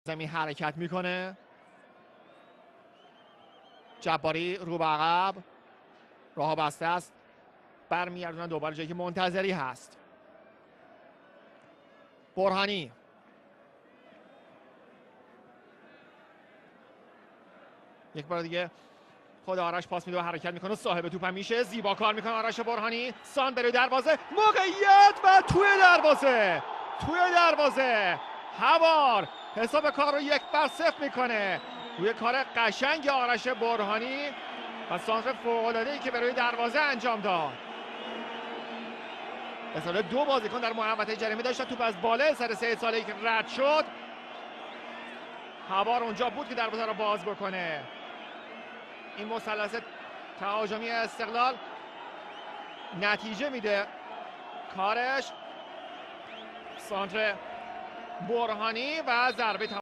زمین حرکت میکنه. جباری رو به عقب، راه بسته است، برمیگردونن دوباره جایی که منتظری هست. برهانی یک بار دیگه خود آرش پاس میده و حرکت میکنه، صاحب توپ هم میشه، زیبا کار میکنه آرش برهانی. سان برای دروازه، موقعیت و توی دروازه هوار حساب کار رو 1-0 میکنه روی کار قشنگ آرش برهانی و سانتر فوق‌العاده‌ای که برای دروازه انجام داد. مثلا 2 بازیکن در محوطه جریمه داشتن، توپ از بالای سر 3 ساله‌ای که رد شد، هوار اونجا بود که دروازه رو باز بکنه. این مثلث تهاجمی استقلال نتیجه میده کارش. سانتر برهانی و ضربه